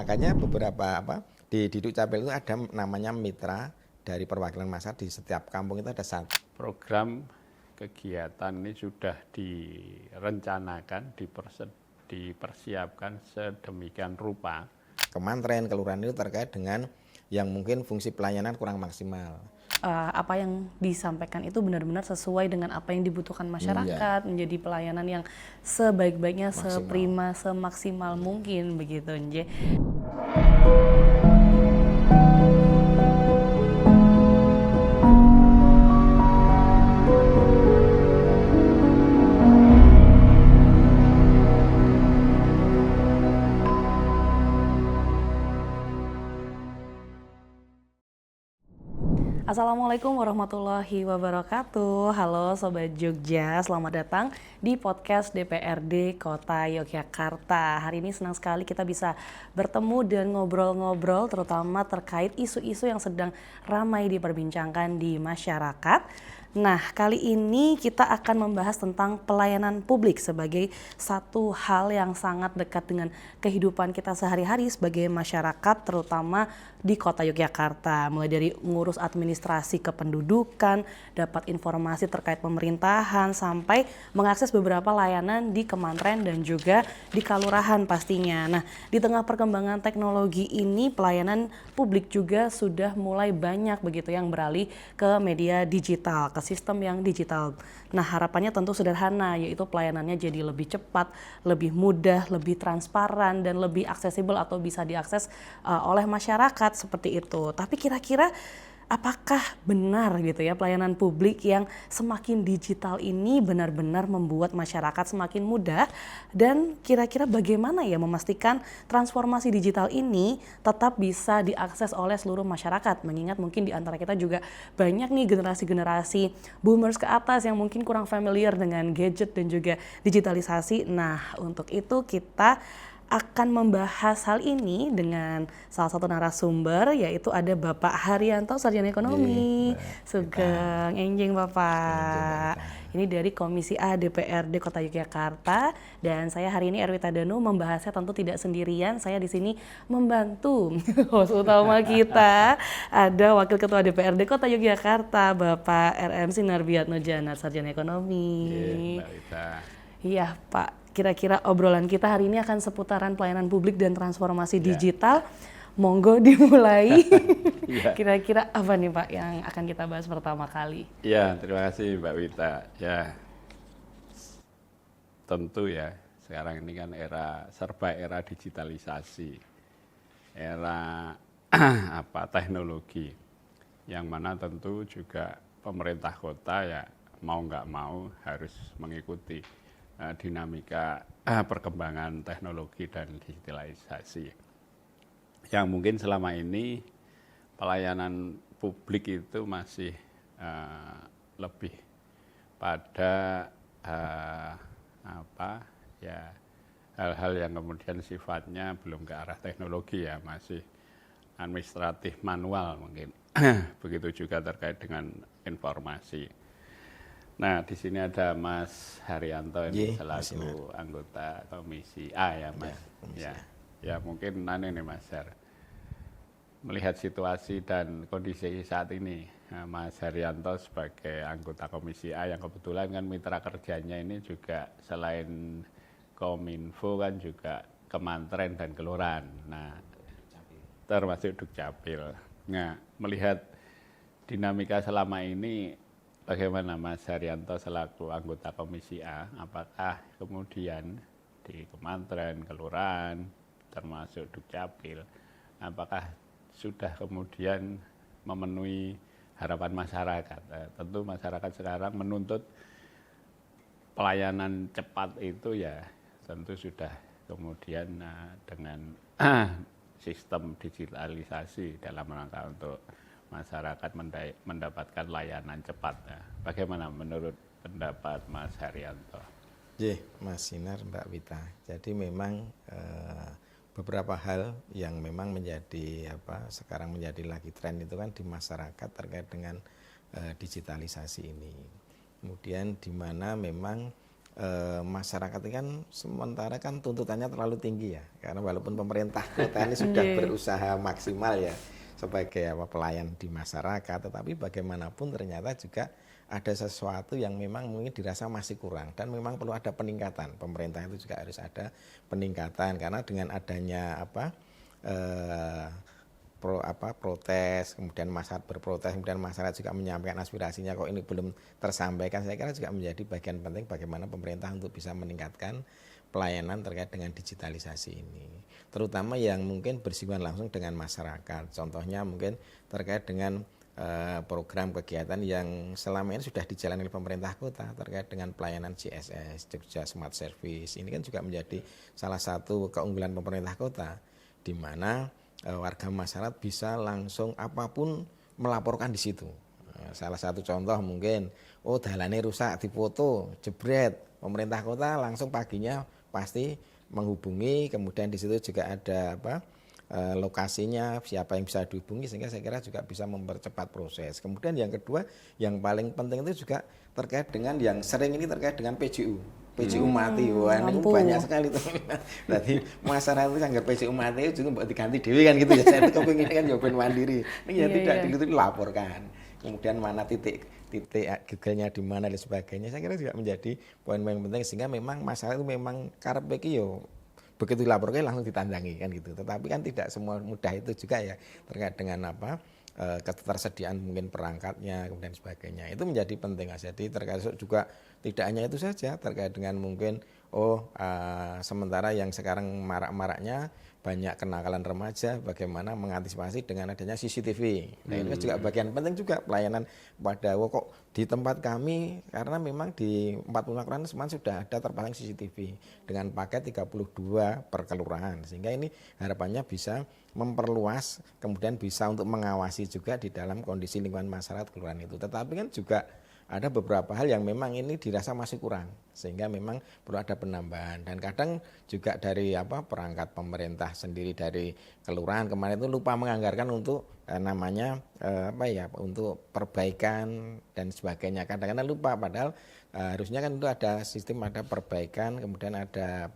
makanya beberapa di Dukcapil itu ada namanya mitra dari perwakilan masyarakat di setiap kampung itu ada satu. Program kegiatan ini sudah direncanakan, dipersiapkan sedemikian rupa. Kementerian kelurahan itu terkait dengan yang mungkin fungsi pelayanan kurang maksimal. Apa yang disampaikan itu benar-benar sesuai dengan apa yang dibutuhkan masyarakat, menjadi pelayanan yang sebaik-baiknya, seprima, semaksimal mungkin begitu, Nje. Assalamualaikum warahmatullahi wabarakatuh. Halo Sobat Jogja, selamat datang di podcast DPRD Kota Yogyakarta. Hari ini senang sekali kita bisa bertemu dan ngobrol-ngobrol terutama terkait isu-isu yang sedang ramai diperbincangkan di masyarakat. Nah, kali ini kita akan membahas tentang pelayanan publik sebagai satu hal yang sangat dekat dengan kehidupan kita sehari-hari sebagai masyarakat, terutama di Kota Yogyakarta. Mulai dari ngurus administrasi kependudukan, dapat informasi terkait pemerintahan, sampai mengakses beberapa layanan di kementerian dan juga di kelurahan pastinya. Nah, di tengah perkembangan teknologi ini, pelayanan publik juga sudah mulai banyak begitu yang beralih ke media digital, ke sistem yang digital. Nah, harapannya tentu sederhana, yaitu pelayanannya jadi lebih cepat, lebih mudah, lebih transparan, dan lebih aksesibel atau bisa diakses oleh masyarakat seperti itu. Tapi kira-kira apakah benar gitu ya pelayanan publik yang semakin digital ini benar-benar membuat masyarakat semakin mudah, dan kira-kira bagaimana ya memastikan transformasi digital ini tetap bisa diakses oleh seluruh masyarakat, mengingat mungkin di antara kita juga banyak nih generasi-generasi boomers ke atas yang mungkin kurang familiar dengan gadget dan juga digitalisasi. Nah, untuk itu kita akan membahas hal ini dengan salah satu narasumber, yaitu ada Bapak Haryanto, Sarjana Ekonomi. Sugeng enjing Bapak. Ini dari Komisi A DPRD Kota Yogyakarta, dan saya hari ini Erwita Danu membahasnya tentu tidak sendirian. Saya di sini membantu host utama kita, ada Wakil Ketua DPRD Kota Yogyakarta, Bapak RM Sinarbiatno Janar, Sarjana Ekonomi. Iya, Pak. Kira-kira obrolan kita hari ini akan seputaran pelayanan publik dan transformasi digital. Monggo dimulai. Kira-kira apa nih Pak yang akan kita bahas pertama kali? Ya, terima kasih Mbak Wita. Ya, tentu ya, sekarang ini kan serba era digitalisasi, era teknologi, yang mana tentu juga pemerintah kota ya mau nggak mau harus mengikuti dinamika perkembangan teknologi dan digitalisasi. Yang mungkin selama ini pelayanan publik itu masih lebih pada hal-hal yang kemudian sifatnya belum ke arah teknologi ya, masih administratif manual mungkin. Begitu juga terkait dengan informasi. Nah, di sini ada Mas Haryanto ini selaku anggota Komisi A ya, Mas. Ya, mungkin nih Mas Har, melihat situasi dan kondisi saat ini, Mas Haryanto sebagai anggota Komisi A yang kebetulan kan mitra kerjanya ini juga selain Kominfo kan juga kementerian dan kelurahan. Nah, termasuk Dukcapil. Nah, melihat dinamika selama ini, bagaimana Mas Haryanto selaku anggota Komisi A, apakah kemudian di kementerian, kelurahan, termasuk Dukcapil, apakah sudah kemudian memenuhi harapan masyarakat? Tentu masyarakat sekarang menuntut pelayanan cepat itu ya, tentu sudah kemudian dengan sistem digitalisasi dalam rangka untuk masyarakat mendapatkan layanan cepat. Bagaimana menurut pendapat Mas Haryanto? Mas Sinar, Mbak Wita. Jadi memang beberapa hal yang memang menjadi sekarang menjadi lagi tren itu kan di masyarakat terkait dengan digitalisasi ini. Kemudian di mana memang masyarakat ini kan sementara kan tuntutannya terlalu tinggi ya, karena walaupun pemerintah kota ini sudah berusaha maksimal ya sebagai pelayan di masyarakat, tetapi bagaimanapun ternyata juga ada sesuatu yang memang mungkin dirasa masih kurang dan memang perlu ada peningkatan. Pemerintah itu juga harus ada peningkatan, karena dengan adanya protes, kemudian masyarakat berprotes, kemudian masyarakat juga menyampaikan aspirasinya, kok ini belum tersampaikan. Saya kira juga menjadi bagian penting bagaimana pemerintah untuk bisa meningkatkan pelayanan terkait dengan digitalisasi ini, terutama yang mungkin bersinggungan langsung dengan masyarakat. Contohnya mungkin terkait dengan program kegiatan yang selama ini sudah dijalani oleh pemerintah kota terkait dengan pelayanan JSS, Jogja Smart Service. Ini kan juga menjadi salah satu keunggulan pemerintah kota, di mana warga masyarakat bisa langsung apapun melaporkan di situ. Salah satu contoh mungkin, dalannya rusak, difoto, jebret, pemerintah kota langsung paginya pasti menghubungi, kemudian di situ juga ada lokasinya, siapa yang bisa dihubungi, sehingga saya kira juga bisa mempercepat proses. Kemudian yang kedua, yang paling penting itu juga terkait dengan yang sering ini terkait dengan PJU mati, wah ini banyak sekali tuh. Berarti masyarakat itu anggap PJU mati itu juga buat diganti dewi kan gitu ya. Saya kepingin kan jawaban mandiri. Ini ya tidak itu dilaporkan. Kemudian mana titik gagalnya di mana dan sebagainya. Saya kira juga menjadi poin-poin penting, sehingga memang masyarakat itu memang karep iki yo begitu dilaporkan langsung ditandangi kan gitu. Tetapi kan tidak semua mudah itu juga ya, terkait dengan ketersediaan mungkin perangkatnya kemudian sebagainya. Itu menjadi penting. Jadi terkait juga tidak hanya itu saja, terkait dengan mungkin sementara yang sekarang marak-maraknya banyak kenakalan remaja, bagaimana mengantisipasi dengan adanya CCTV. Nah ini juga bagian penting juga pelayanan pada kok di tempat kami, karena memang di 40 kelurahan semuanya sudah ada terpasang CCTV dengan paket 32 per kelurahan, sehingga ini harapannya bisa memperluas, kemudian bisa untuk mengawasi juga di dalam kondisi lingkungan masyarakat kelurahan itu. Tetapi kan juga ada beberapa hal yang memang ini dirasa masih kurang, sehingga memang perlu ada penambahan. Dan kadang juga dari perangkat pemerintah sendiri, dari kelurahan kemarin itu lupa menganggarkan untuk untuk perbaikan dan sebagainya. Kadang-kadang lupa, padahal harusnya kan itu ada sistem, ada perbaikan, kemudian ada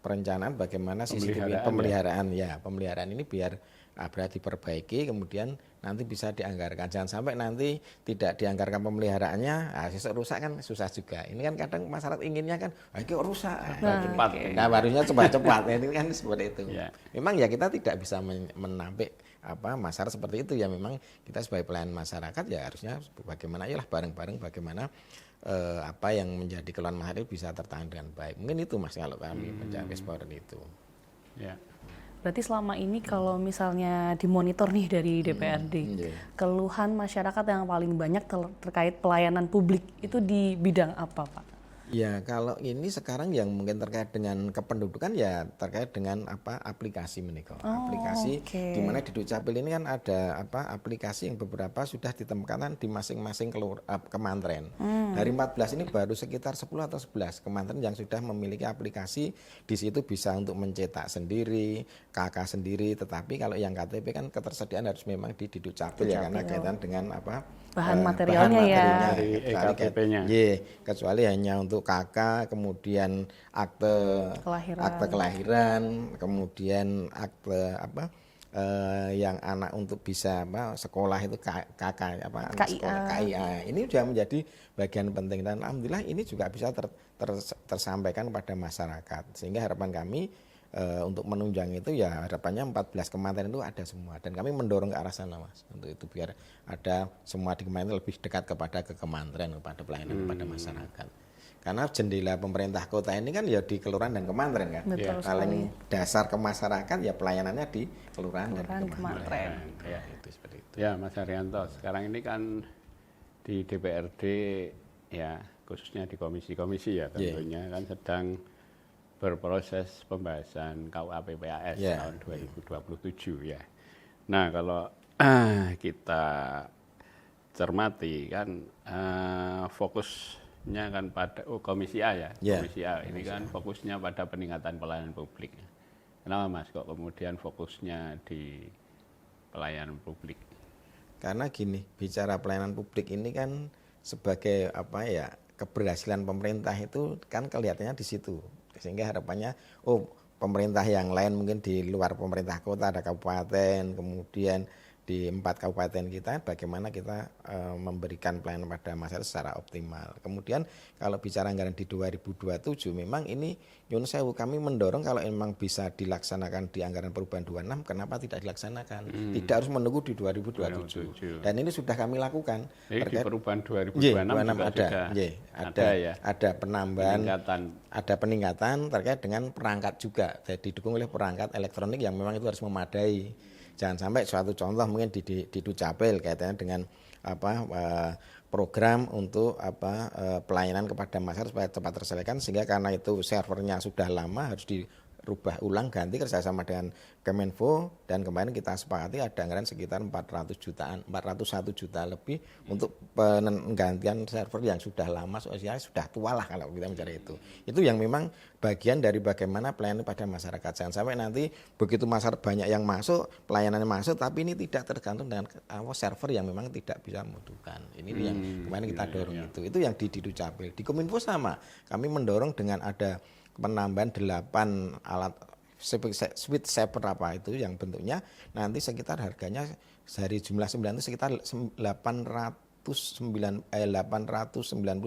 perencanaan bagaimana sistem pemeliharaan pemeliharaan ini biar berarti diperbaiki, kemudian nanti bisa dianggarkan. Jangan sampai nanti tidak dianggarkan pemeliharaannya, sesuk rusak kan susah juga. Ini kan kadang masyarakat inginnya kan, kok rusak, cepat. Nah, harusnya cepat-cepat. Ini kan seperti itu. Memang ya kita tidak bisa menampik masyarakat seperti itu ya. Memang kita sebagai pelayan masyarakat ya harusnya bagaimana bareng-bareng bagaimana apa yang menjadi keluhan masyarakat bisa tertangani dengan baik. Mungkin itu Mas kalau kami mencapai seperti itu. Ya. Berarti selama ini kalau misalnya dimonitor nih dari DPRD, keluhan masyarakat yang paling banyak terkait pelayanan publik itu di bidang apa, Pak? Ya, kalau ini sekarang yang mungkin terkait dengan kependudukan ya terkait dengan aplikasi menika. Aplikasi di mana di Dukcapil ini kan ada aplikasi yang beberapa sudah ditempatkan di masing-masing kementerian. Dari 14 ini baru sekitar 10 atau 11 kementerian yang sudah memiliki aplikasi. Di situ bisa untuk mencetak sendiri, KK sendiri, tetapi kalau yang KTP kan ketersediaan harus memang di Dukcapil ya, karena kaitan dengan bahan materialnya ya. Dari KTP-nya. Kecuali hanya untuk KK, kemudian akte kelahiran, kemudian akte yang anak untuk bisa sekolah itu KK KIA. Ini sudah menjadi bagian penting, dan alhamdulillah ini juga bisa tersampaikan pada masyarakat, sehingga harapan kami untuk menunjang itu ya harapannya 14 kementerian itu ada semua, dan kami mendorong ke arah sana Mas, untuk itu biar ada semua di kementerian lebih dekat kepada kementerian, kepada pelayanan kepada masyarakat. Karena jendela pemerintah kota ini kan ya di kelurahan dan kementerian kan. Paling dasar ke masyarakat ya pelayanannya di kelurahan dan kementerian. Ya, itu seperti itu. Ya, Mas Haryanto, sekarang ini kan di DPRD ya khususnya di komisi-komisi ya tentunya kan sedang berproses pembahasan KUA PPAS tahun 2027 ya. Nah, kalau kita cermati kan fokusnya kan pada Komisi A ya. Komisi A ini kan fokusnya pada peningkatan pelayanan publik. Kenapa Mas kok kemudian fokusnya di pelayanan publik? Karena gini, bicara pelayanan publik ini kan sebagai keberhasilan pemerintah itu kan kelihatannya di situ. Sehingga harapannya, pemerintah yang lain mungkin di luar pemerintah kota, ada kabupaten, kemudian di 4 kabupaten kita, bagaimana kita memberikan pelayanan pada masyarakat secara optimal. Kemudian kalau bicara anggaran di 2027, memang ini nyun sewu, kami mendorong kalau memang bisa dilaksanakan di anggaran perubahan 26, kenapa tidak dilaksanakan? Tidak harus menunggu di 2027. Dan ini sudah kami lakukan. Jadi di perubahan 2026 ada penambahan, ada peningkatan terkait dengan perangkat juga. Jadi didukung oleh perangkat elektronik yang memang itu harus memadai. Jangan sampai suatu contoh mungkin di Dukcapil kaitannya dengan program untuk pelayanan kepada masyarakat supaya cepat terselesaikan, sehingga karena itu servernya sudah lama harus dirubah ulang, ganti kerjasama dengan Kemenfo, dan kemarin kita sepakati ada anggaran sekitar 401 juta lebih untuk penggantian server yang sudah lama, sudah tua lah kalau kita bicara itu. Itu yang memang bagian dari bagaimana pelayanan pada masyarakat. Jangan sampai nanti begitu masyarakat banyak yang masuk, pelayanannya masuk, tapi ini tidak tergantung dengan server yang memang tidak bisa membutuhkan. Ini yang kemarin kita dorong itu yang di Dukcapil. Di Kominfo sama, kami mendorong dengan ada penambahan 8 alat switch saver itu yang bentuknya nanti sekitar harganya dari jumlah 9 itu sekitar 890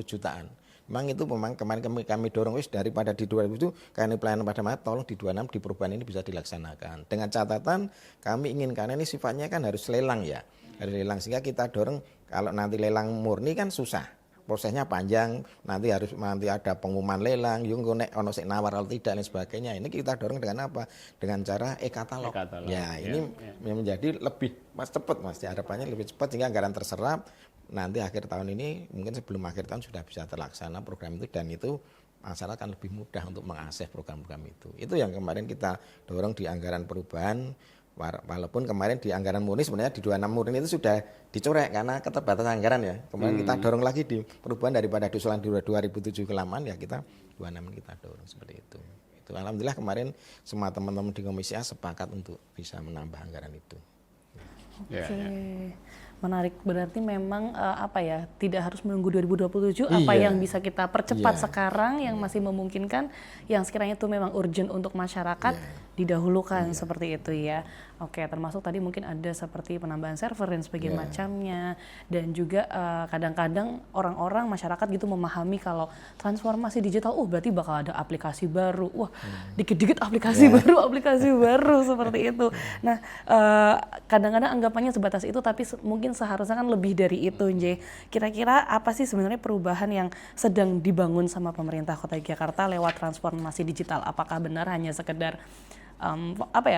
jutaan. Memang itu kemarin kami dorong daripada di 2000 itu karena pelayanan pada masyarakat, tolong di 26 di perubahan ini bisa dilaksanakan. Dengan catatan kami ingin, karena ini sifatnya kan harus lelang ya. Harus lelang, sehingga kita dorong kalau nanti lelang murni kan susah. Prosesnya panjang, nanti ada pengumuman lelang, yung nek ono sik nawar atau tidak dan sebagainya. Ini kita dorong dengan apa? Dengan cara e-katalog. Ya, ini menjadi lebih cepat Mas. Harapannya lebih cepat sehingga anggaran terserap. Nanti akhir tahun ini mungkin sebelum akhir tahun sudah bisa terlaksana program itu, dan itu masyarakat akan lebih mudah untuk mengakses program-program itu. Itu yang kemarin kita dorong di anggaran perubahan. Walaupun kemarin di anggaran murni sebenarnya di 26 murni itu sudah dicorek karena keterbatasan anggaran ya. Kemudian kita dorong lagi di perubahan daripada usulan 2007 kelamaan ya, kita 26 kita dorong seperti itu. Itu alhamdulillah kemarin semua teman-teman di Komisi A sepakat untuk bisa menambah anggaran itu. Oke. Menarik, berarti memang tidak harus menunggu 2027, apa yang bisa kita percepat sekarang yang masih memungkinkan, yang sekiranya itu memang urgent untuk masyarakat didahulukan seperti itu ya. Oke, termasuk tadi mungkin ada seperti penambahan server dan sebagainya macamnya, dan juga kadang-kadang orang-orang masyarakat gitu memahami kalau transformasi digital, berarti bakal ada aplikasi baru, dikit-dikit aplikasi baru seperti itu. Nah, kadang-kadang anggapannya sebatas itu, tapi mungkin seharusnya kan lebih dari itu, Nje. Kira-kira apa sih sebenarnya perubahan yang sedang dibangun sama pemerintah Kota Yogyakarta lewat transformasi digital? Apakah benar hanya sekedar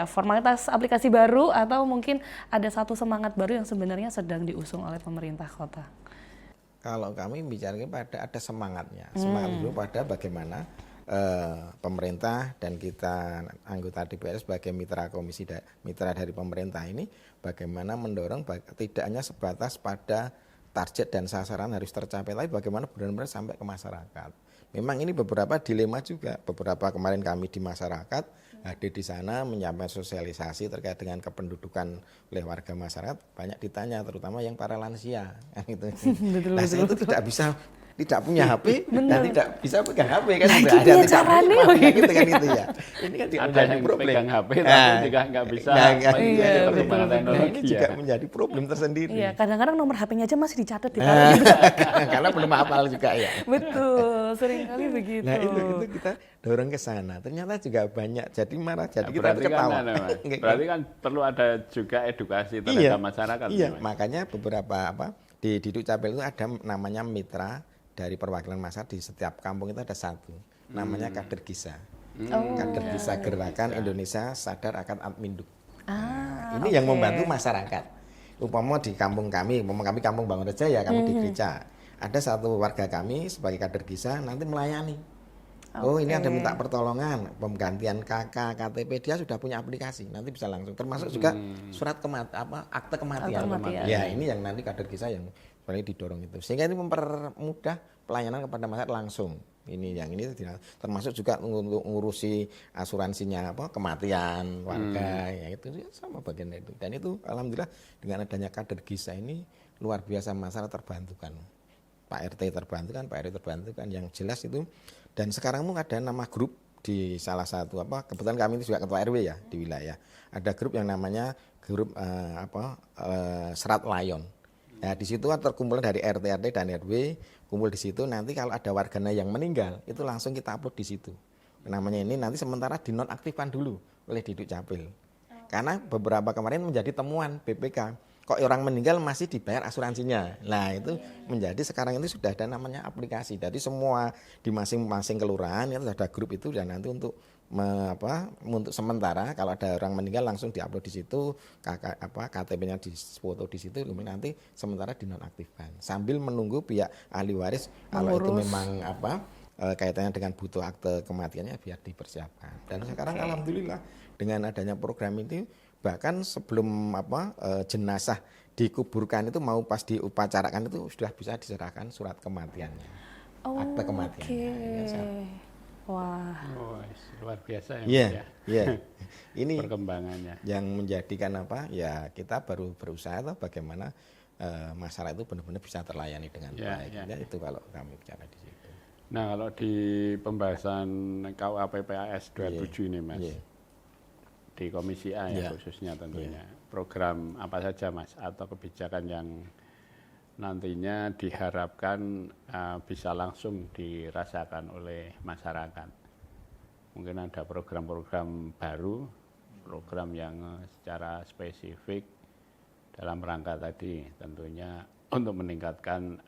formalitas aplikasi baru, atau mungkin ada satu semangat baru yang sebenarnya sedang diusung oleh pemerintah kota? Kalau kami bicaranya ada semangatnya, semangat dulu pada bagaimana pemerintah dan kita anggota DPR sebagai mitra dari pemerintah ini bagaimana mendorong tidak hanya sebatas pada target dan sasaran harus tercapai, tapi bagaimana benar-benar sampai ke masyarakat. Memang ini beberapa dilema juga. Beberapa kemarin kami di masyarakat hadir di sana menyampaikan sosialisasi terkait dengan kependudukan oleh warga masyarakat, banyak ditanya terutama yang para lansia kan gitu. Saya itu tidak punya HP dan tidak bisa pegang HP kan, sudah ada tidak kan itu ya. Ini kan ada yang problem. Pegang HP tapi juga nggak bisa perkembangan teknologi. Ini juga menjadi problem tersendiri. Iya, kadang-kadang nomor HP-nya aja masih dicatat di karena belum hafal juga ya. Betul, seringkali begitu. Nah itu kita dorong ke sana. Ternyata juga banyak. Jadi kita ketawa. Berarti kan perlu ada juga edukasi terhadap masyarakat. Iya, makanya beberapa di Dukcapil itu ada namanya mitra dari perwakilan masyarakat. Di setiap kampung itu ada satu, namanya Kader Gisa. Kader Gisa Gerakan Indonesia Sadar Akan Adminduk. Ini yang membantu masyarakat. Umpama di kampung kami kampung Bangunreja ya, kami di gereja. Ada satu warga kami sebagai Kader Gisa nanti melayani. Ini ada minta pertolongan, penggantian KK, KTP, dia sudah punya aplikasi, nanti bisa langsung. Termasuk juga surat akte kematian. Ya, ini yang nanti Kader Gisa yang paling didorong itu. Sehingga ini mempermudah pelayanan kepada masyarakat langsung. Ini termasuk juga untuk ngurusi asuransinya kematian warga, ya itu sama bagian itu. Dan itu alhamdulillah dengan adanya Kader Gisa ini luar biasa masyarakat terbantukan. Pak RT terbantu kan yang jelas itu. Dan sekarang pun ada nama grup di salah satu kebetulan kami itu juga ketua RW ya di wilayah. Ada grup yang namanya grup Serat Layon. Nah, di situ terkumpul dari RT dan RW, kumpul di situ. Nanti kalau ada warganya yang meninggal, itu langsung kita upload di situ. Namanya ini nanti sementara dinonaktifkan dulu oleh Di Dukcapil. Karena beberapa kemarin menjadi temuan BPK. Kok orang meninggal masih dibayar asuransinya. Nah, itu menjadi sekarang itu sudah ada namanya aplikasi. Jadi semua di masing-masing kelurahan itu ada grup itu dan nanti untuk untuk sementara kalau ada orang meninggal langsung diupload di situ, KTP-nya difoto di situ, kemudian nanti sementara dinonaktifkan. Sambil menunggu pihak ahli waris kalau itu memang kaitannya dengan butuh akte kematiannya biar dipersiapkan. Dan sekarang alhamdulillah dengan adanya program ini bahkan sebelum jenazah dikuburkan itu mau pas diupacarakan itu sudah bisa diserahkan surat kematiannya, akte kematiannya. Wah, luar biasa ya. Ini perkembangannya yang menjadikan ya kita baru berusaha bagaimana masyarakat itu benar-benar bisa terlayani dengan baik. Ya, itu kalau kami bicara di situ. Nah, kalau di pembahasan KUA PPAS 27 ini Mas, di Komisi A ya khususnya tentunya, program apa saja Mas atau kebijakan yang nantinya diharapkan bisa langsung dirasakan oleh masyarakat? Mungkin ada program-program baru, program yang secara spesifik dalam rangka tadi tentunya untuk meningkatkan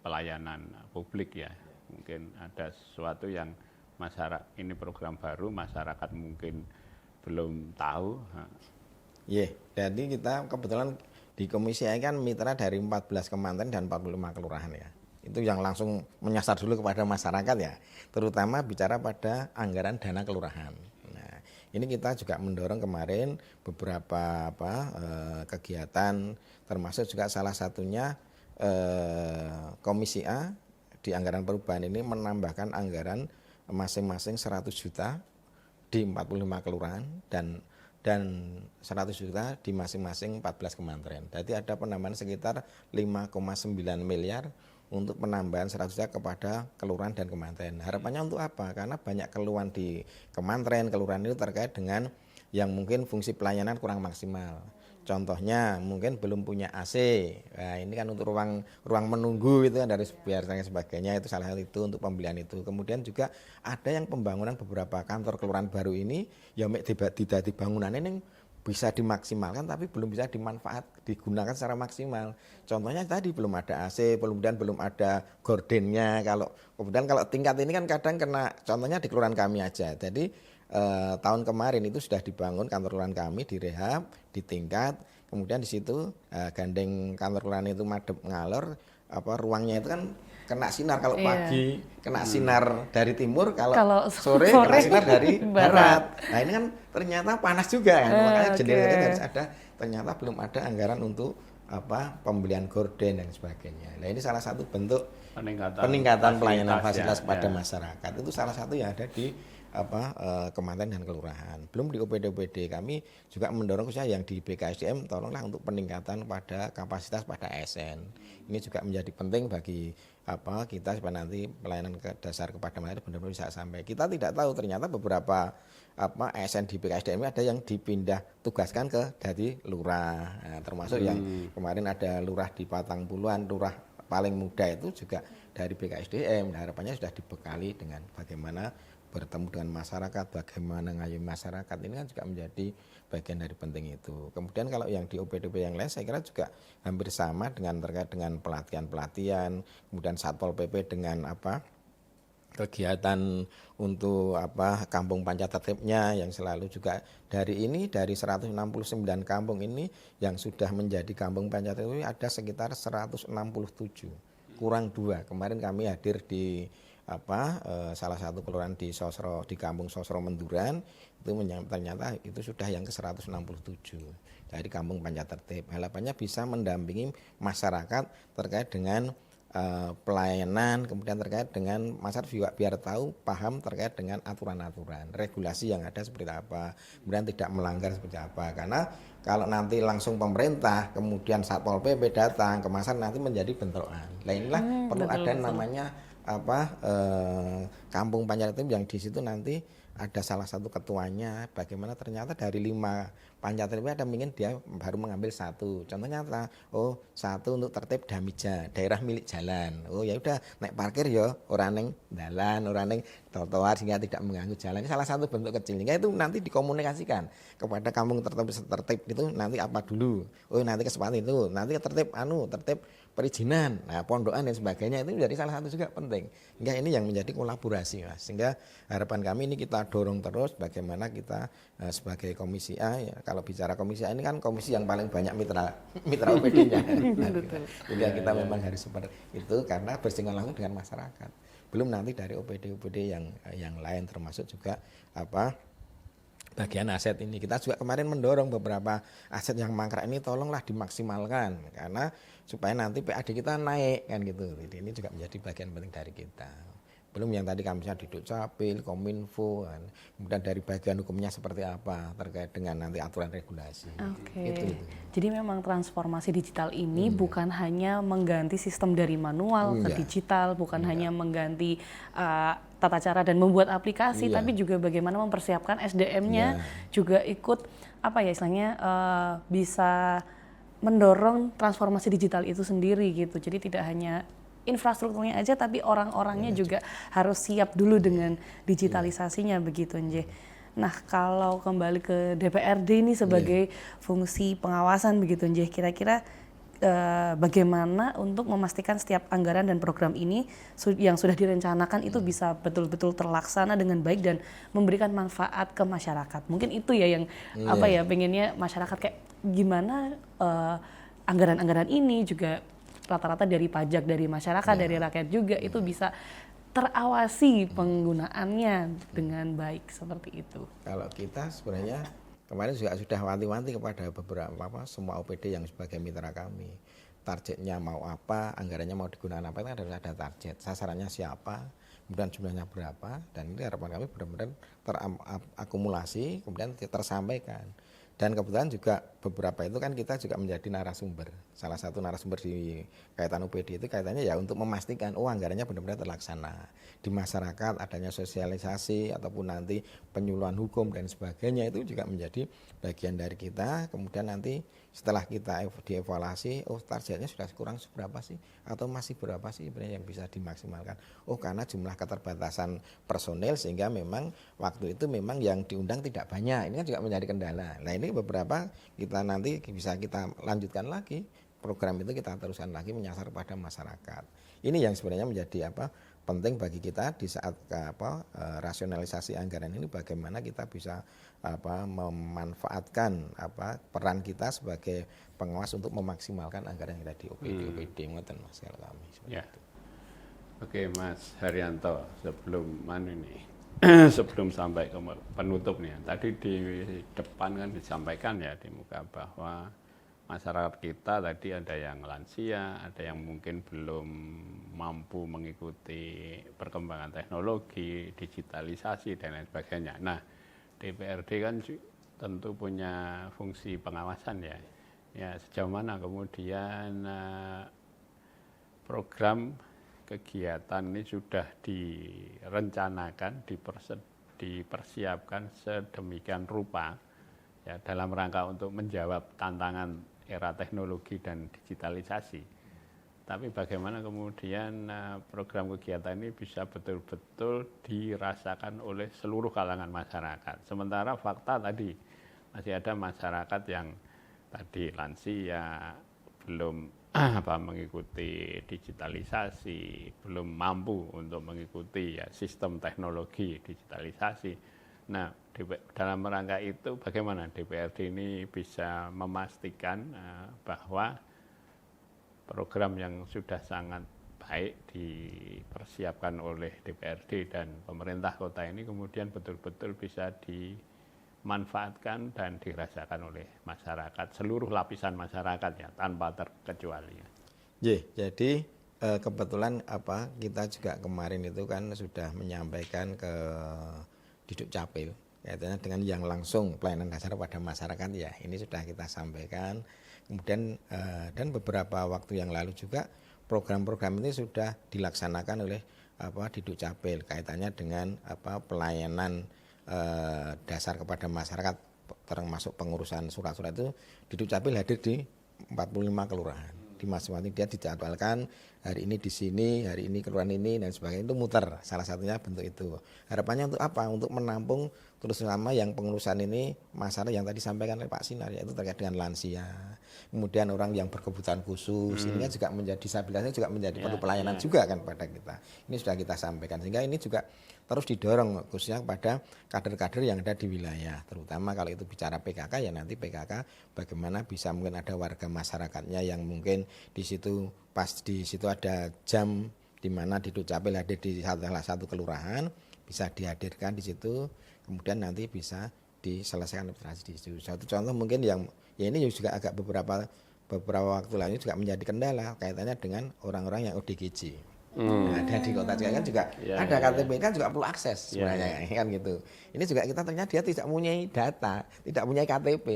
pelayanan publik ya. Mungkin ada sesuatu yang masyarakat, ini program baru, masyarakat mungkin belum tahu. Jadi kita kebetulan di Komisi A kan mitra dari 14 kecamatan dan 45 kelurahan ya. Itu yang langsung menyasar dulu kepada masyarakat ya. Terutama bicara pada anggaran dana kelurahan. Nah, ini kita juga mendorong kemarin beberapa kegiatan, termasuk juga salah satunya Komisi A di anggaran perubahan ini menambahkan anggaran masing-masing 100 juta di 45 kelurahan dan 100 juta di masing-masing 14 kementerian. Jadi ada penambahan sekitar 5,9 miliar untuk penambahan 100 juta kepada kelurahan dan kementerian. Harapannya untuk apa? Karena banyak keluhan di kementerian, kelurahan itu terkait dengan yang mungkin fungsi pelayanan kurang maksimal. Contohnya mungkin belum punya AC. Nah, ini kan untuk ruang menunggu itu kan dari biar dan sebagainya, itu salah satu itu untuk pembelian itu. Kemudian juga ada yang pembangunan beberapa kantor kelurahan baru ini ya tidak dibangunan ini bisa dimaksimalkan tapi belum bisa digunakan secara maksimal. Contohnya tadi belum ada AC, kemudian belum ada gordennya. Kemudian kalau tingkat ini kan kadang kena, contohnya di kelurahan kami aja. Jadi tahun kemarin itu sudah dibangun kantor kelurahan kami, direhab, ditingkat, kemudian di situ gandeng kantor kelurahan itu madep ngalor, ruangnya itu kan kena sinar kalau pagi, kena sinar dari timur, kalau sore kena sinar dari barat. Nah ini kan ternyata panas juga kan, makanya jendelanya harus ada. Ternyata belum ada anggaran untuk pembelian gorden dan sebagainya. Nah ini salah satu bentuk peningkatan pelayanan fasilitas pada masyarakat. Itu salah satu yang ada di kecamatan dan kelurahan. Belum di OPD kami juga mendorong khususnya yang di BKSDM tolonglah untuk peningkatan pada kapasitas pada ASN. Ini juga menjadi penting bagi kita supaya nanti pelayanan ke dasar kepada masyarakat benar-benar bisa sampai. Kita tidak tahu ternyata beberapa ASN di BKSDM ada yang dipindah tugaskan dari lurah. Nah, termasuk yang kemarin ada lurah di Patang Puluhan, lurah paling muda itu juga dari BKSDM. Nah, harapannya sudah dibekali dengan bagaimana bertemu dengan masyarakat, bagaimana ngayomi masyarakat, ini kan juga menjadi bagian dari penting itu. Kemudian kalau yang di OPDP yang lain saya kira juga hampir sama dengan terkait dengan pelatihan, kemudian Satpol PP dengan kegiatan untuk kampung panca tertibnya yang selalu juga dari 169 kampung ini yang sudah menjadi kampung panca tertib ada sekitar 167, kurang 2. Kemarin kami hadir di salah satu kelurahan di kampung Sosro Menduran itu ternyata itu sudah yang ke 167 dari kampung panca tertib. Harapannya bisa mendampingi masyarakat terkait dengan pelayanan, kemudian terkait dengan masyarakat juga biar tahu, paham terkait dengan aturan-aturan, regulasi yang ada seperti apa, kemudian tidak melanggar seperti apa. Karena kalau nanti langsung pemerintah, kemudian Satpol PP datang ke masyarakat nanti menjadi bentrokan. Nah inilah perlu ada namanya kampung Panjaitim yang di situ nanti ada salah satu ketuanya, bagaimana ternyata dari 5 panjat ada mungkin dia baru mengambil satu. Contohnya oh satu untuk tertib damija, daerah milik jalan. Oh ya udah naik parkir ya orang neng dalan, orang neng trotoar sehingga tidak mengganggu jalan. Ini salah satu bentuk kecil. Hingga itu nanti dikomunikasikan kepada kampung tertib itu nanti apa dulu. Oh nanti kesempatan itu, nanti tertib tertib perizinan, nah pondokan dan sebagainya itu menjadi salah satu juga penting. Hingga ini yang menjadi kolaborasi Mas. Sehingga harapan kami ini kita dorong terus bagaimana kita sebagai Komisi A ya, kalau bicara Komisi A ini kan komisi yang paling banyak mitra OPD-nya. Jadi kita memang harus seperti itu karena bersinggungan langsung dengan masyarakat. Belum nanti dari OPD yang lain termasuk juga bagian aset ini. Kita juga kemarin mendorong beberapa aset yang mangkrak ini tolonglah dimaksimalkan karena supaya nanti PAD kita naik kan gitu. Jadi ini juga menjadi bagian penting dari kita. Belum yang tadi kami di Dukcapil, Kominfo, kan. Kemudian dari bagian hukumnya seperti apa terkait dengan nanti aturan regulasi. Itu. Jadi memang transformasi digital ini bukan hanya mengganti sistem dari manual ke digital, bukan hanya mengganti tata cara dan membuat aplikasi, tapi juga bagaimana mempersiapkan SDM-nya juga ikut istilahnya bisa mendorong transformasi digital itu sendiri gitu. Jadi tidak hanya infrastrukturnya aja tapi orang-orangnya juga harus siap dulu dengan digitalisasinya begitu Nje. Nah kalau kembali ke DPRD ini sebagai fungsi pengawasan begitu Nje, kira-kira bagaimana untuk memastikan setiap anggaran dan program ini yang sudah direncanakan itu bisa betul-betul terlaksana dengan baik dan memberikan manfaat ke masyarakat. Mungkin itu ya yang pengennya masyarakat kayak gimana anggaran-anggaran ini juga rata-rata dari pajak dari masyarakat, dari rakyat juga itu bisa terawasi penggunaannya dengan baik seperti itu. Kalau kita sebenarnya kemarin juga sudah wanti-wanti kepada beberapa semua OPD yang sebagai mitra kami. Targetnya mau apa, anggarannya mau digunakan apa, itu harus ada target. Sasarannya siapa, kemudian jumlahnya berapa, dan ini harapan kami benar-benar terakumulasi, kemudian tersampaikan. Dan kebetulan juga beberapa itu kan kita juga menjadi narasumber. Salah satu narasumber di kaitan UPD itu kaitannya ya untuk memastikan anggarannya benar-benar terlaksana. Di masyarakat adanya sosialisasi ataupun nanti penyuluhan hukum dan sebagainya itu juga menjadi bagian dari kita. Kemudian nanti setelah kita dievaluasi, targetnya sudah kurang seberapa sih? Atau masih berapa sih sebenarnya yang bisa dimaksimalkan? Karena jumlah keterbatasan personel sehingga memang waktu itu memang yang diundang tidak banyak. Ini kan juga menjadi kendala. Nah ini beberapa kita nanti bisa kita lanjutkan lagi. Program itu kita teruskan lagi menyasar pada masyarakat. Ini yang sebenarnya menjadi penting bagi kita di saat rasionalisasi anggaran ini bagaimana kita bisa memanfaatkan peran kita sebagai pengawas untuk memaksimalkan anggaran yang tadi OPD ngoten Mas kalau kami seperti itu. Oke Mas Haryanto, sebelum sampai ke penutup nih, tadi di depan kan disampaikan ya di muka bahwa masyarakat kita tadi ada yang lansia, ada yang mungkin belum mampu mengikuti perkembangan teknologi, digitalisasi dan lain sebagainya. Nah, DPRD kan tentu punya fungsi pengawasan ya. Ya sejauh mana kemudian program kegiatan ini sudah direncanakan, dipersiapkan sedemikian rupa ya dalam rangka untuk menjawab tantangan era teknologi dan digitalisasi. Tapi bagaimana kemudian program kegiatan ini bisa betul-betul dirasakan oleh seluruh kalangan masyarakat. Sementara fakta tadi masih ada masyarakat yang tadi lansia, belum mengikuti digitalisasi, belum mampu untuk mengikuti sistem teknologi digitalisasi. Nah, dalam rangka itu bagaimana DPRD ini bisa memastikan bahwa program yang sudah sangat baik dipersiapkan oleh DPRD dan pemerintah kota ini kemudian betul-betul bisa dimanfaatkan dan dirasakan oleh masyarakat, seluruh lapisan masyarakat ya, tanpa terkecuali. Jadi kebetulan kita juga kemarin itu kan sudah menyampaikan ke Diduk Capil kaitannya dengan yang langsung pelayanan dasar pada masyarakat ya, ini sudah kita sampaikan. Kemudian dan beberapa waktu yang lalu juga program-program ini sudah dilaksanakan oleh Diduk Capil kaitannya dengan pelayanan dasar kepada masyarakat termasuk pengurusan surat-surat itu. Diduk Capil hadir di 45 kelurahan. Di masing-masing dia dijadwalkan hari ini di sini, hari ini kelurahan ini dan sebagainya, itu muter. Salah satunya bentuk itu. Harapannya untuk apa? Untuk menampung terutama yang pengurusan ini masalah yang tadi sampaikan oleh Pak Sinar, yaitu terkait dengan lansia. Kemudian orang yang berkebutuhan khusus, ini kan juga menjadi disabilitasnya juga menjadi perlu pelayanan juga kan pada kita. Ini sudah kita sampaikan, sehingga ini juga terus didorong khususnya kepada kader-kader yang ada di wilayah, terutama kalau itu bicara PKK ya nanti PKK bagaimana bisa mungkin ada warga masyarakatnya yang mungkin di situ pas di situ ada jam di mana Diduk Capil hadir di salah satu kelurahan, bisa dihadirkan di situ, kemudian nanti bisa diselesaikan administrasi di situ. Satu contoh mungkin yang ya ini juga agak beberapa waktu lalu juga menjadi kendala kaitannya dengan orang-orang yang ODGJ. Nah, ada di kota Jakarta kan juga ada KTP kan juga perlu akses sebenarnya kan gitu. Ini juga kita ternyata dia tidak punya data, tidak punya KTP.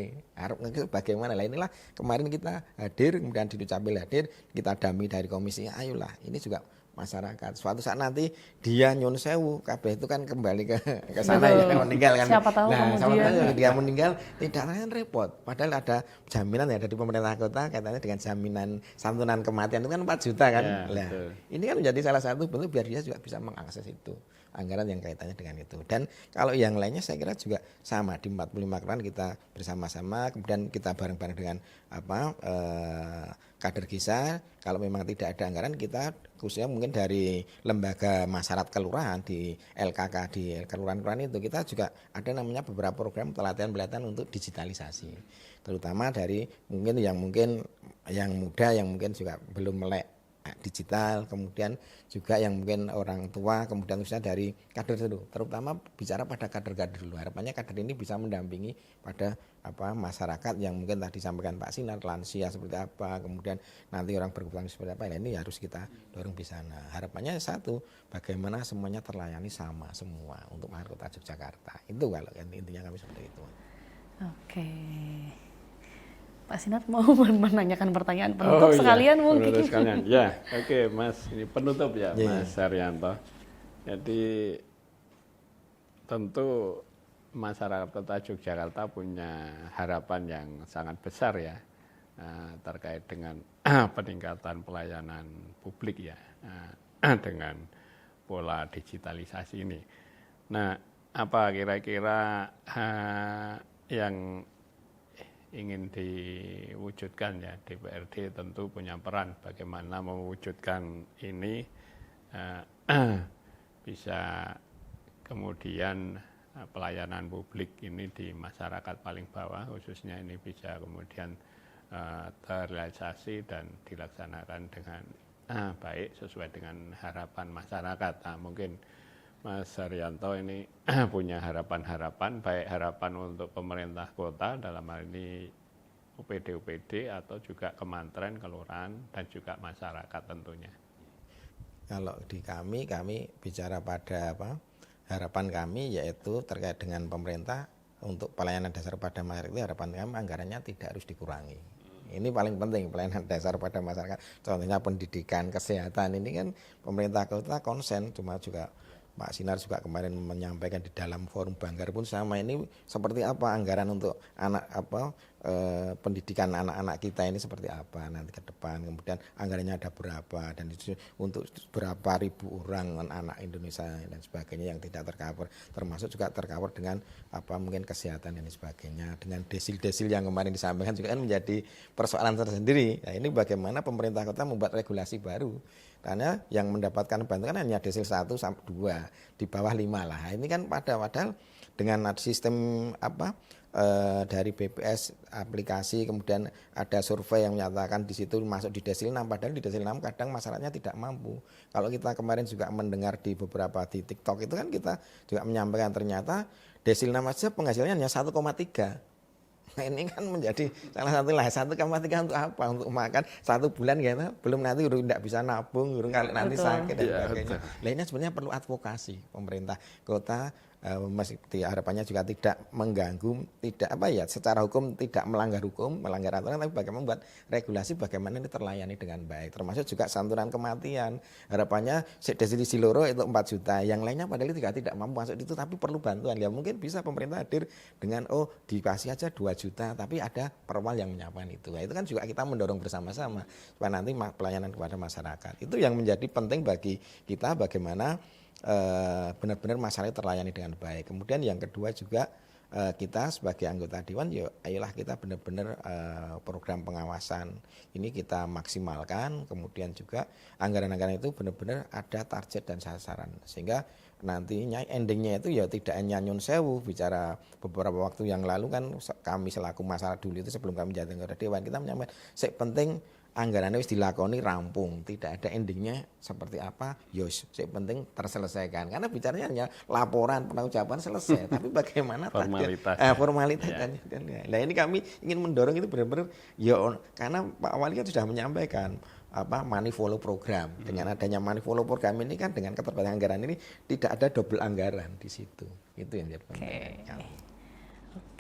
Bagaimana lah, inilah kemarin kita hadir, kemudian Diduk Capil hadir, kita dampingi dari komisi, ayolah ini juga masyarakat. Suatu saat nanti dia nyun sewu, kabeh itu kan kembali ke sana ya, meninggal kan. Siapa tahu kemudian Dia meninggal tidak akan repot. Padahal ada jaminan ya dari pemerintah kota kaitannya dengan jaminan santunan kematian itu kan 4 juta kan. Ini kan menjadi salah satu bentuk biar dia juga bisa mengakses itu. Anggaran yang kaitannya dengan itu. Dan kalau yang lainnya saya kira juga sama di 45 kelurahan kita bersama-sama, kemudian kita bareng-bareng dengan kader KISA. Kalau memang tidak ada anggaran, kita khususnya mungkin dari lembaga masyarakat kelurahan di LKK di kelurahan-kelurahan itu kita juga ada namanya beberapa program pelatihan-pelatihan untuk digitalisasi, terutama dari mungkin yang muda yang mungkin juga belum melek digital, kemudian juga yang mungkin orang tua, kemudian khususnya dari kader dulu, terutama bicara pada kader-kader dulu. Harapannya kader ini bisa mendampingi pada masyarakat yang mungkin tadi disampaikan Pak Sinar, lansia seperti apa, kemudian nanti orang berkebutuhan seperti apa, ini harus kita dorong di sana. Harapannya satu, bagaimana semuanya terlayani sama semua untuk masyarakat Kota Yogyakarta. Itu kalau intinya kami seperti itu. Oke. Pak Sinar mau menanyakan pertanyaan penutup sekalian mungkin. Penutup sekalian. Ya, oke Mas, ini penutup ya Mas Haryanto. Jadi tentu masyarakat Kota Yogyakarta punya harapan yang sangat besar ya terkait dengan peningkatan pelayanan publik ya dengan pola digitalisasi ini. Nah, apa kira-kira yang ingin diwujudkan ya? DPRD tentu punya peran bagaimana mewujudkan ini bisa kemudian pelayanan publik ini di masyarakat paling bawah khususnya ini bisa kemudian terrealisasi dan dilaksanakan dengan baik sesuai dengan harapan masyarakat. Nah, mungkin Mas Haryanto ini punya harapan-harapan, baik harapan untuk pemerintah kota dalam hal ini UPD atau juga kementerian, kelurahan dan juga masyarakat tentunya. Kalau di kami bicara pada harapan kami yaitu terkait dengan pemerintah untuk pelayanan dasar pada masyarakat itu, harapan kami anggarannya tidak harus dikurangi. Ini paling penting, pelayanan dasar pada masyarakat. Contohnya pendidikan, kesehatan, ini kan pemerintah kota konsen, cuma juga Pak Sinar juga kemarin menyampaikan di dalam forum Banggar pun sama, ini seperti apa anggaran untuk pendidikan anak-anak kita ini seperti apa nanti ke depan, kemudian anggarannya ada berapa dan itu untuk berapa ribu orang anak Indonesia dan sebagainya yang tidak tercover, termasuk juga tercover dengan mungkin kesehatan dan sebagainya, dengan desil-desil yang kemarin disampaikan juga kan menjadi persoalan tersendiri. Nah, ini bagaimana pemerintah kota membuat regulasi baru, karena yang mendapatkan bantuan hanya desil 1 sampai 2, di bawah 5 lah. Ini kan padahal dengan sistem dari BPS aplikasi, kemudian ada survei yang menyatakan di situ masuk di desil 6, padahal di desil 6 kadang masyarakatnya tidak mampu. Kalau kita kemarin juga mendengar di beberapa di TikTok itu kan kita juga menyampaikan ternyata desil 6 aja penghasilannya hanya 1,3. Nah ini kan menjadi salah satu lah, 1,3 untuk apa? Untuk makan 1 bulan gitu, belum nanti udah tidak bisa nabung, udah kalau nanti Betul. sakit dan Iya, sebagainya. Nah ini sebenarnya perlu advokasi pemerintah kota, masih harapannya juga tidak mengganggu, tidak apa ya, secara hukum tidak melanggar hukum, melanggar aturan, tapi bagaimana membuat regulasi bagaimana ini terlayani dengan baik. Termasuk juga santunan kematian, harapannya desilisi loro itu 4 juta, yang lainnya padahal juga tidak mampu masuk itu tapi perlu bantuan. Ya mungkin bisa pemerintah hadir dengan dikasih aja 2 juta tapi ada perwal yang menyiapkan itu. Nah, itu kan juga kita mendorong bersama-sama supaya nanti pelayanan kepada masyarakat. Itu yang menjadi penting bagi kita bagaimana benar-benar masalah terlayani dengan baik. Kemudian yang kedua juga kita sebagai anggota dewan, ayolah kita benar-benar program pengawasan ini kita maksimalkan. Kemudian juga anggaran-anggaran itu benar-benar ada target dan sasaran, sehingga nantinya endingnya itu ya tidak hanya nyun sewu. Bicara beberapa waktu yang lalu kan kami selaku masalah dulu itu sebelum kami jadi anggota dewan, kita menyampaikan penting anggarannya wis dilakoni rampung, tidak ada endingnya seperti apa, yos, penting terselesaikan. Karena bicaranya hanya laporan, penanggung-jawaban selesai, tapi bagaimana formalitas. Formalitas dan nah ini kami ingin mendorong itu benar-benar karena Pak Wali kan sudah menyampaikan money follow program. Dengan adanya money follow program ini kan dengan keterbatasan anggaran ini tidak ada double anggaran di situ. Itu yang jadi penting.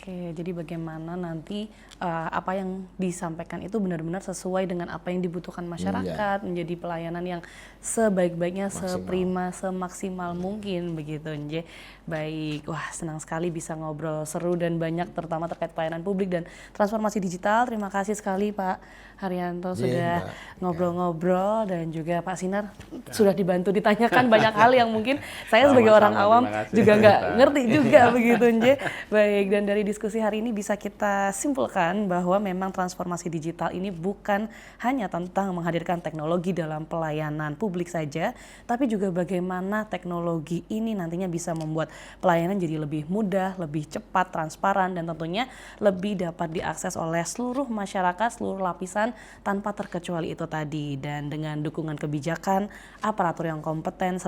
Oke, jadi bagaimana nanti apa yang disampaikan itu benar-benar sesuai dengan apa yang dibutuhkan masyarakat, menjadi pelayanan yang sebaik-baiknya, seprima, semaksimal mungkin begitu, Nje. Baik, wah senang sekali bisa ngobrol seru dan banyak terutama terkait pelayanan publik dan transformasi digital. Terima kasih sekali Pak Haryanto sudah ngobrol-ngobrol dan juga Pak Sinar sudah dibantu ditanyakan banyak hal yang mungkin saya sebagai orang awam juga nggak ngerti juga begitu, Nje. Baik, dan dari diskusi hari ini bisa kita simpulkan bahwa memang transformasi digital ini bukan hanya tentang menghadirkan teknologi dalam pelayanan publik saja, tapi juga bagaimana teknologi ini nantinya bisa membuat pelayanan jadi lebih mudah, lebih cepat, transparan, dan tentunya lebih dapat diakses oleh seluruh masyarakat, seluruh lapisan tanpa terkecuali itu tadi. Dan dengan dukungan kebijakan, aparatur yang kompeten,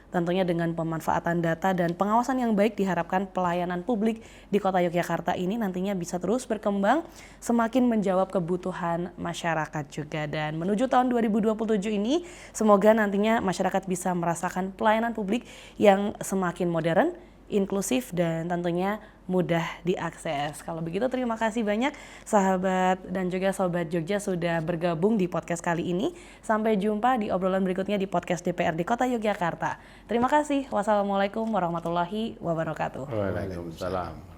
tentunya dengan pemanfaatan data dan pengawasan yang baik, diharapkan pelayanan publik di Kota Yogyakarta ini nantinya bisa terus berkembang, semakin menjawab kebutuhan masyarakat juga. Dan menuju tahun 2027 ini, semoga nantinya masyarakat bisa merasakan pelayanan publik yang semakin modern, inklusif, dan tentunya mudah diakses. Kalau begitu terima kasih banyak sahabat dan juga sobat Jogja sudah bergabung di podcast kali ini. Sampai jumpa di obrolan berikutnya di podcast DPRD Kota Yogyakarta. Terima kasih. Wassalamualaikum warahmatullahi wabarakatuh. Waalaikumsalam.